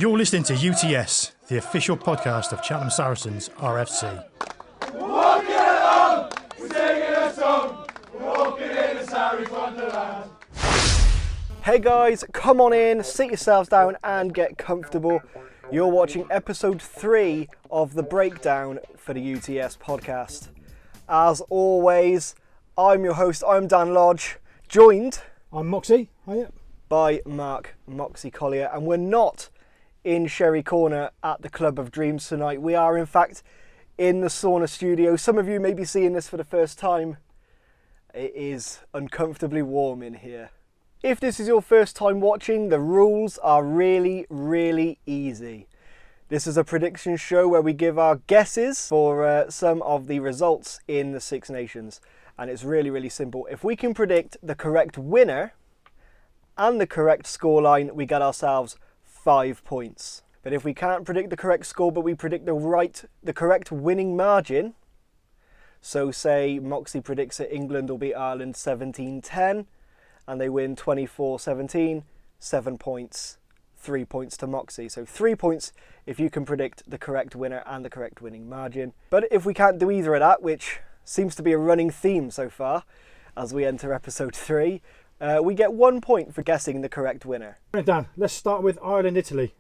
You're listening to UTS, the official podcast of Cheltenham Saracens RFC. We're walking along, we're singing a song, we're walking in the Sarries Wonderland. Hey guys, come on in, sit yourselves down and get comfortable. You're watching episode 3 of the breakdown for the UTS podcast. As always, I'm your host, I'm Dan Lodge, joined... I'm Moxy, hiya. ...by Mark Moxy Collier, and we're not in Sherry Corner at the Club of Dreams tonight. We are in fact in the sauna studio. Some of you may be seeing this for the first time. It is uncomfortably warm in here. If this is your first time watching, the rules are really easy. This is a prediction show where we give our guesses for some of the results in the Six Nations. And it's really simple. If we can predict the correct winner and the correct scoreline, we get ourselves 5 points. But if we can't predict the correct score, but we predict the correct winning margin, so say Moxy predicts that England will beat Ireland 17-10 and they win 24-17, 7 points, 3 points to Moxy. So 3 points if you can predict the correct winner and the correct winning margin. But if we can't do either of that, which seems to be a running theme so far as we enter episode 3, we get 1 point for guessing the correct winner. Right, Dan, let's start with Ireland-Italy.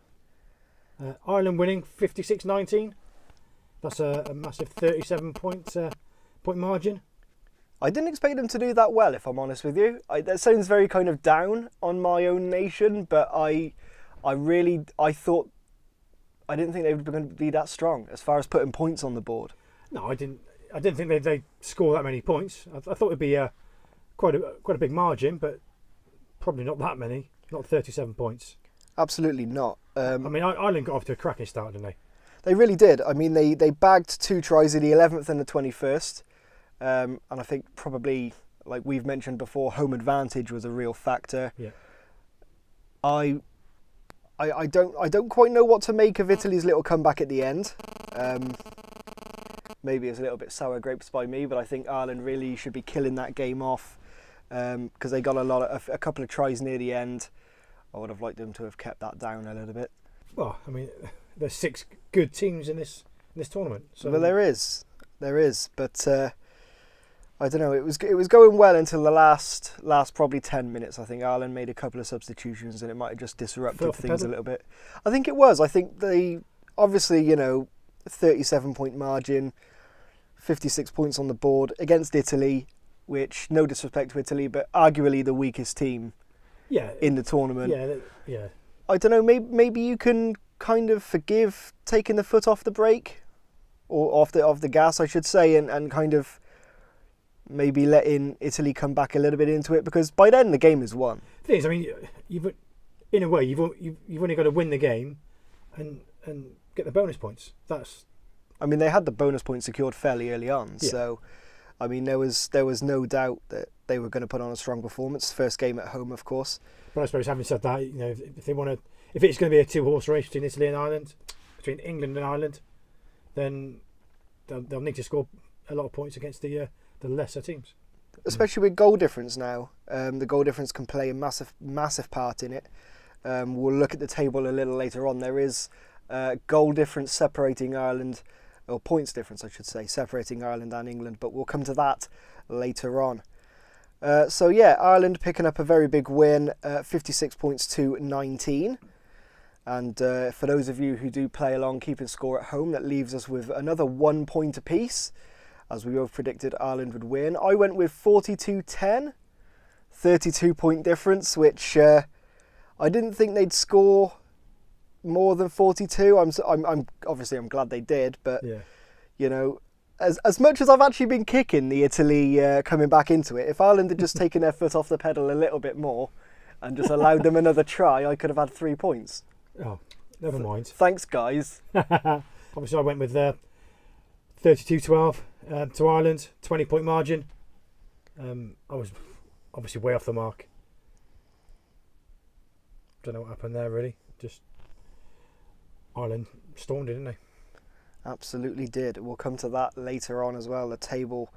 Ireland winning 56-19. That's a massive 37 point margin. I didn't expect them to do that well, if I'm honest with you. That sounds very kind of down on my own nation, but I didn't think they were going to be that strong as far as putting points on the board. No, I didn't think they'd score that many points. I thought it'd be quite a big margin, but probably not that many. Not 37 points. Absolutely not. Ireland got off to a cracking start, didn't they? They really did. I mean, they bagged 2 tries in the 11th and the 21st. And I think probably, like we've mentioned before, home advantage was a real factor. Yeah. I don't quite know what to make of Italy's little comeback at the end. Maybe it's a little bit sour grapes by me, but I think Ireland really should be killing that game off because they got a couple of tries near the end. I would have liked them to have kept that down a little bit. Well, I mean, there's 6 good teams in this tournament. So. Well, there is, but I don't know. It was going well until the last probably 10 minutes. I think Ireland made a couple of substitutions and it might have just disrupted things a little bit. I think it was. I think they obviously 37 point margin, 56 points on the board against Italy, which no disrespect to Italy, but arguably the weakest team. Yeah, in the tournament. Yeah. I don't know. Maybe you can kind of forgive taking the foot off the brake, or off the gas, I should say, and kind of maybe letting Italy come back a little bit into it, because by then the game is won. The thing is, I mean, you've only got to win the game, and get the bonus points. They had the bonus points secured fairly early on, yeah. So. I mean, there was no doubt that they were going to put on a strong performance. First game at home, of course. But I suppose, having said that, if it's going to be a 2-horse race between Italy and Ireland, between England and Ireland, then they'll need to score a lot of points against the lesser teams. Especially with goal difference now. The goal difference can play a massive part in it. We'll look at the table a little later on. There is goal difference separating Ireland. Or points difference, I should say, separating Ireland and England, but we'll come to that later on. Ireland picking up a very big win, 56 points to 19. And for those of you who do play along, keeping score at home, that leaves us with another 1 point apiece, as we both predicted Ireland would win. I went with 42-10, 32 point difference, which I didn't think they'd score more than 42. I'm glad they did, but yeah. As much as I've actually been kicking the Italy coming back into it, if Ireland had just taken their foot off the pedal a little bit more and just allowed them another try, I could have had 3 points. Oh, never mind. Thanks, guys. Obviously, I went with 32-12 to Ireland, 20 point margin. I was obviously way off the mark. Don't know what happened there, really. Just Ireland stormed it, didn't they? Absolutely did. We'll come to that later on as well. The table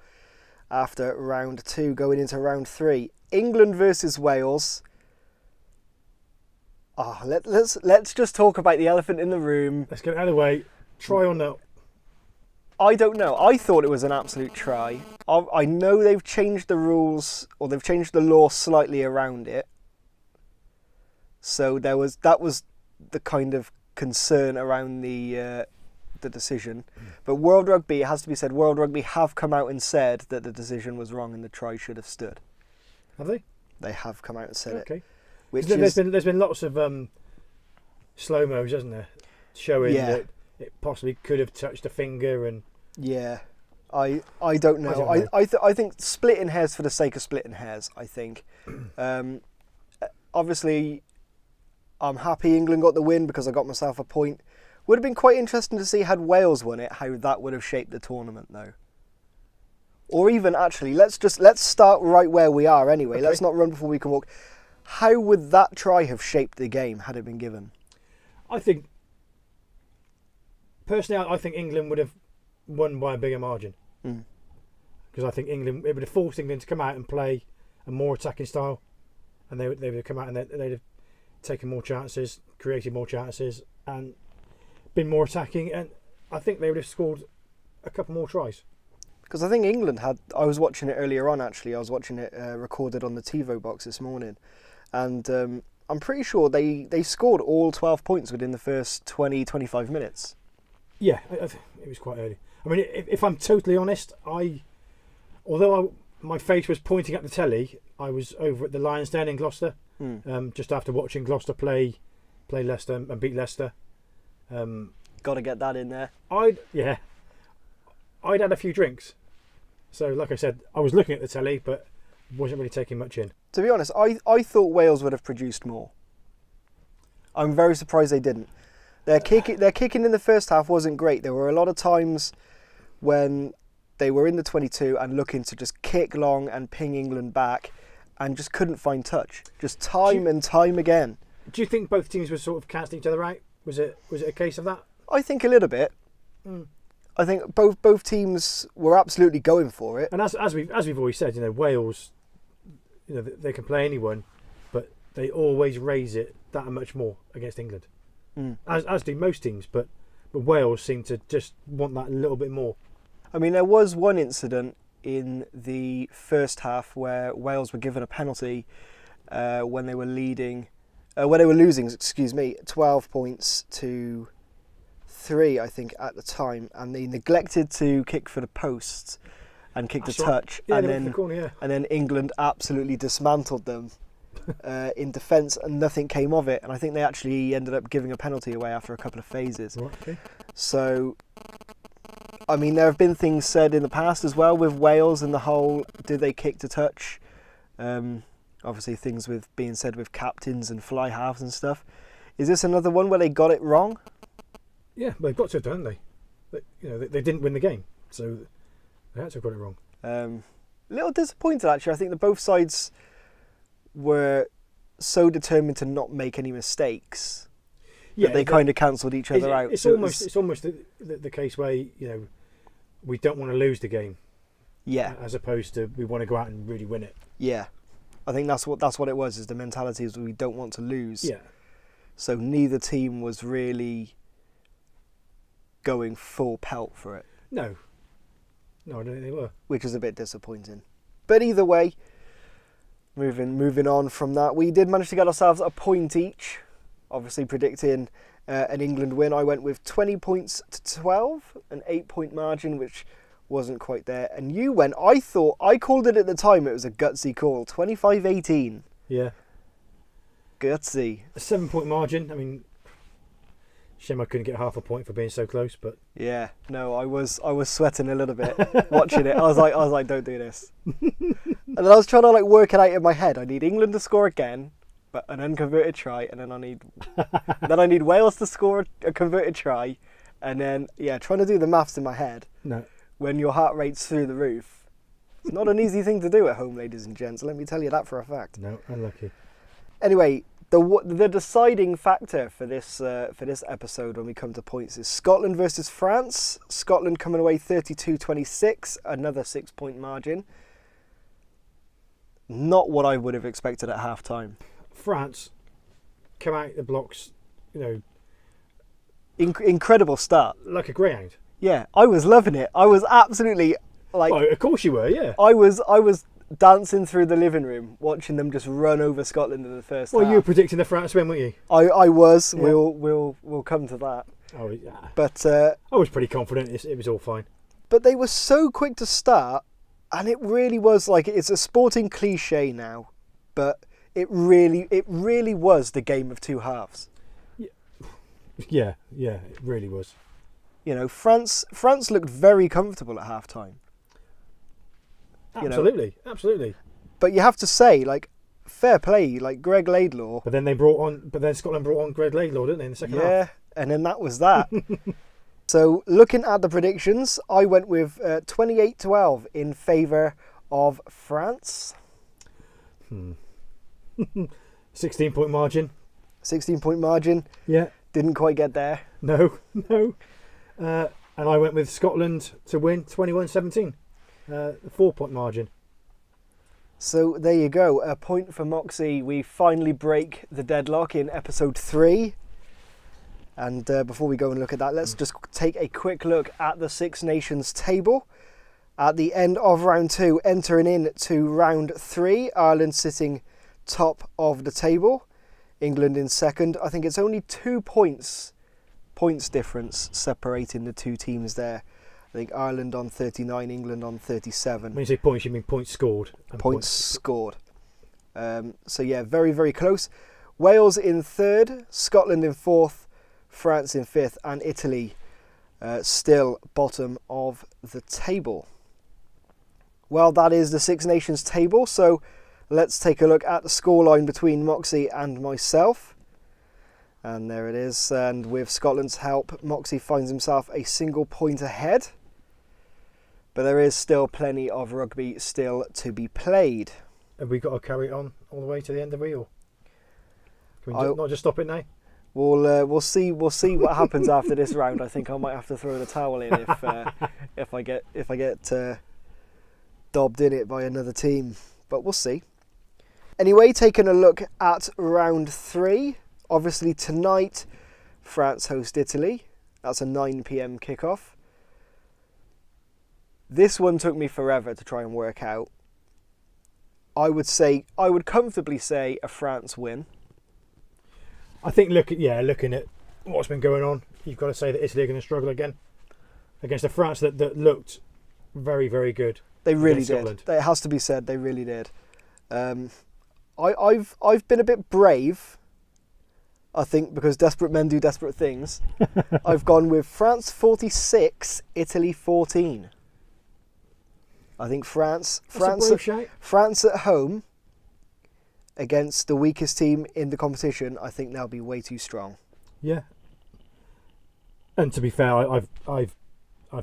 after round 2 going into round 3. England versus Wales. Let's just talk about the elephant in the room. Let's get it out of the way. Try or no? I don't know. I thought it was an absolute try. I know they've changed the rules, or they've changed the law slightly around it. So that was the kind of concern around the decision. But World Rugby, it has to be said, World Rugby have come out and said that the decision was wrong and the try should have stood. Have they? They have come out and said Okay. it. Which there's been lots of slow-mos, hasn't there? Showing that it possibly could have touched a finger and... Yeah. I don't know. I think splitting hairs for the sake of splitting hairs, I think. Obviously, I'm happy England got the win because I got myself a point. Would have been quite interesting to see had Wales won it, how that would have shaped the tournament though. Or even actually, let's start right where we are anyway. Okay. Let's not run before we can walk. How would that try have shaped the game had it been given? I think England would have won by a bigger margin. Because I think it would have forced England to come out and play a more attacking style, and they would have come out and they'd have taken more chances, created more chances, and been more attacking, and I think they would have scored a couple more tries. Because I think England had... I was watching it earlier on, actually. I was watching it recorded on the TiVo box this morning. And I'm pretty sure they scored all 12 points within the first 20-25 minutes. Yeah, it was quite early. I mean, if I'm totally honest, although my face was pointing at the telly, I was over at the Lions Den in Gloucester, just after watching Gloucester play Leicester and beat Leicester. Got to get that in there. I'd had a few drinks, so like I said, I was looking at the telly, but wasn't really taking much in. To be honest, I thought Wales would have produced more. I'm very surprised they didn't. Their kicking in the first half wasn't great. There were a lot of times when they were in the 22 and looking to just kick long and ping England back, and just couldn't find touch, just time and time again. Do you think both teams were sort of casting each other out? Was it a case of that? I think a little bit. I think both teams were absolutely going for it. And as we've always said, Wales, they can play anyone, but they always raise it that much more against England. As do most teams, but Wales seem to just want that a little bit more. I mean, there was one incident in the first half where Wales were given a penalty when they were losing, 12 points to 3, I think, at the time, and they neglected to kick for the posts and kicked a touch, and then England absolutely dismantled them in defence, and nothing came of it. And I think they actually ended up giving a penalty away after a couple of phases. Right, okay. So, I mean, there have been things said in the past as well with Wales and the whole, did they kick to touch? Obviously, things with being said with captains and fly halves and stuff. Is this another one where they got it wrong? Yeah, they've got to have done, haven't they? They didn't win the game, so they had to have got it wrong. A little disappointed, actually. I think that both sides were so determined to not make any mistakes that they kind of cancelled each other out. It's almost the case where we don't want to lose the game. Yeah. As opposed to we want to go out and really win it. Yeah. I think that's what it was. Is the mentality is we don't want to lose. Yeah. So neither team was really going full pelt for it. No, I don't think they were. Which is a bit disappointing. But either way, moving on from that, we did manage to get ourselves a point each. Obviously predicting an England win. I went with 20 points to 12, an 8-point margin, which wasn't quite there. And you went, I called it at the time, it was a gutsy call, 25-18. Yeah. Gutsy. A 7-point margin. I mean, shame I couldn't get half a point for being so close, but yeah, no, I was sweating a little bit watching it. I was like, don't do this. And then I was trying to work it out in my head. I need England to score again, but an unconverted try, and then I need Wales to score a converted try, and then trying to do the maths in my head. No. When your heart rate's through the roof, it's not an easy thing to do at home, ladies and gents. Let me tell you that for a fact. No, unlucky. Anyway, the deciding factor for this episode when we come to points is Scotland versus France. Scotland coming away 32-26, another 6-point margin. Not what I would have expected at half time. France come out the blocks, Incredible start. like a greyhound. Yeah, I was loving it. I was absolutely like. Oh, of course you were, yeah. I was dancing through the living room, watching them just run over Scotland in the first Well, half. you were predicting the France win, weren't you? I was. Yeah. We'll come to that. Oh, yeah. But I was pretty confident it was all fine. but they were so quick to start, and it really was like, it's a sporting cliche now, but it really was the game of two halves. Yeah, it really was. France looked very comfortable at half time. Absolutely. But you have to say, like, fair play, like Greg Laidlaw. But then Scotland brought on Greg Laidlaw, didn't they, in the second half? Yeah, and then that was that. So looking at the predictions, I went with 28-12 in favour of France. 16-point margin. 16-point margin. Yeah. Didn't quite get there. No. And I went with Scotland to win 21-17. 4-point margin. So there you go. A point for Moxy. We finally break the deadlock in episode 3. And before we go and look at that, let's just take a quick look at the Six Nations table. At the end of round 2, entering in to round 3, Ireland sitting top of the table, England in second. I think it's only 2 points difference separating the two teams there. I think Ireland on 39, England on 37. When you say points, you mean points scored. And Points scored. So yeah, very, very close. Wales in third, Scotland in fourth, France in fifth, and Italy still bottom of the table. Well, that is the Six Nations table, so let's take a look at the scoreline between Moxy and myself. And there it is, and with Scotland's help, Moxy finds himself a single point ahead. But there is still plenty of rugby still to be played. Have we got to carry it on all the way to the end of the wheel? Can we not just stop it now? We'll see what happens after this round. I think I might have to throw the towel in if I get dobbed in it by another team. But we'll see. Anyway, taking a look at round 3. Obviously tonight, France host Italy. That's a 9 p.m. kickoff. This one took me forever to try and work out. I would comfortably say a France win. I think looking at what's been going on, you've got to say that Italy are going to struggle again against a France that looked very, very good. They really did. Scotland. It has to be said, they really did. I've been a bit brave, I think, because desperate men do desperate things. I've gone with France 46, Italy 14. I think France at home against the weakest team in the competition, I think they'll be way too strong. Yeah. And to be fair, I've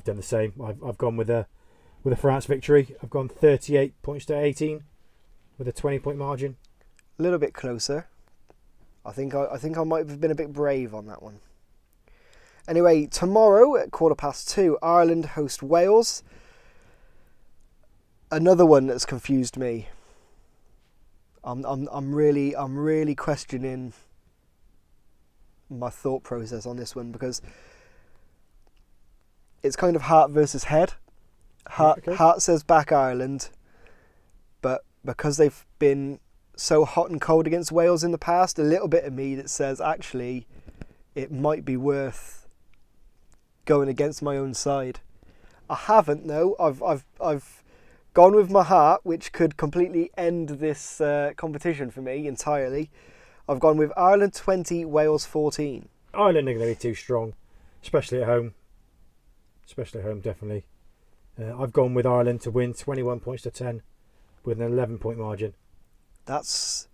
done the same. I've gone with a France victory. I've gone 38 points to 18 with a 20-point margin. A little bit closer. I think I might have been a bit brave on that one. Anyway, tomorrow at 2:15, Ireland host Wales. Another one that's confused me. I'm really questioning my thought process on this one, because it's kind of heart versus head. Heart says back Ireland, but because they've been so hot and cold against Wales in the past, a little bit of me that says actually it might be worth going against my own side. I haven't though. I've gone with my heart, which could completely end this competition for me entirely. I've gone with Ireland 20, Wales 14. Ireland are going to be too strong, especially at home. Definitely. I've gone with Ireland to win 21 points to 10 with an 11-point margin. I'd say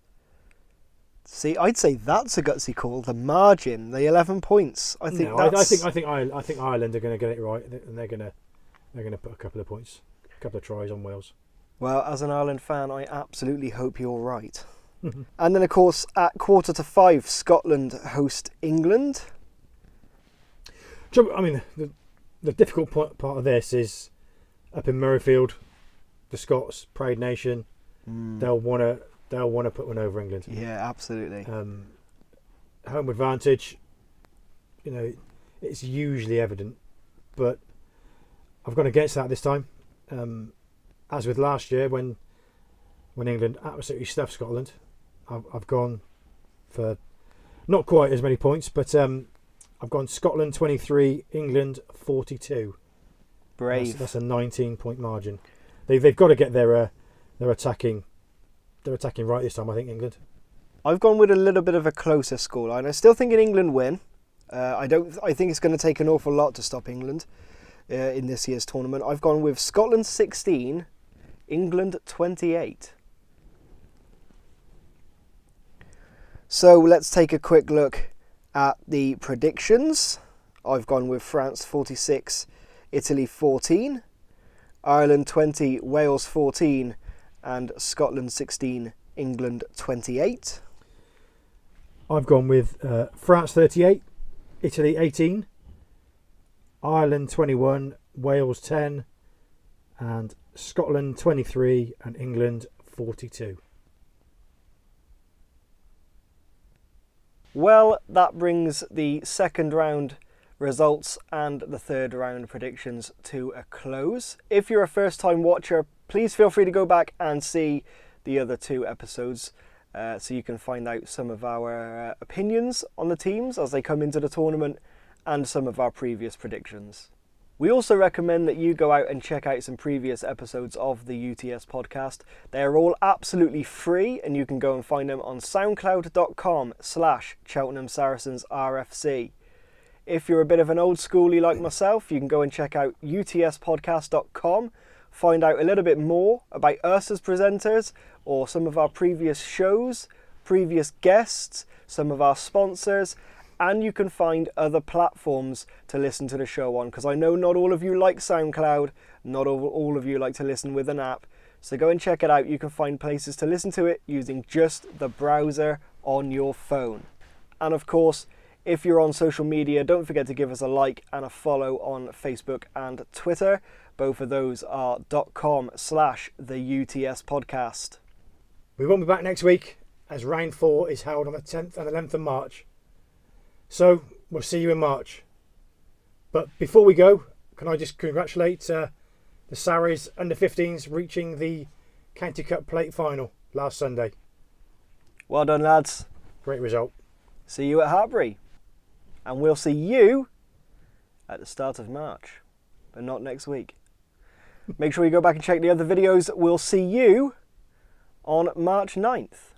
that's a gutsy call. The margin, the 11 points. I think Ireland are going to get it right, and they're going to put a couple of points, a couple of tries on Wales. Well, as an Ireland fan, I absolutely hope you're right. And then, of course, at 4:45, Scotland host England. I mean, the difficult part of this is up in Murrayfield, the Scots, proud nation. They'll want to put one over England. Yeah, absolutely. home advantage, it's usually evident, but I've gone against that this time. As with last year when England absolutely stuffed Scotland, I've gone for not quite as many points, but I've gone Scotland 23, England 42. Brave. That's a 19-point margin. They've got to get their attacking right this time, I think, England. I've gone with a little bit of a closer scoreline. I still think England win. I think it's going to take an awful lot to stop England in this year's tournament. I've gone with Scotland 16, England 28. So let's take a quick look at the predictions. I've gone with France 46, Italy 14, Ireland 20, Wales 14, and Scotland 16, England 28. I've gone with France 38, Italy 18, Ireland 21, Wales 10, and Scotland 23, and England 42. Well, that brings the second round results and the third round predictions to a close. If you're a first time watcher, please feel free to go back and see the other two episodes so you can find out some of our opinions on the teams as they come into the tournament and some of our previous predictions. We also recommend that you go out and check out some previous episodes of the UTS podcast. They are all absolutely free and you can go and find them on soundcloud.com/Cheltenham Saracens RFC. If you're a bit of an old schoolie like myself, you can go and check out utspodcast.com, find out a little bit more about us as presenters or some of our previous shows, previous guests, some of our sponsors, and you can find other platforms to listen to the show on, because I know not all of you like SoundCloud, not all of you like to listen with an app, so go and check it out. You can find places to listen to it using just the browser on your phone. And of course, if you're on social media, don't forget to give us a like and a follow on Facebook and Twitter. Both of those are .com/the UTS podcast. We won't be back next week as round 4 is held on the 10th and 11th of March. So we'll see you in March. But before we go, can I just congratulate the Sarries under-15s reaching the County Cup Plate final last Sunday. Well done, lads. Great result. See you at Harbury. And we'll see you at the start of March, but not next week. Make sure you go back and check the other videos. We'll see you on March 9th.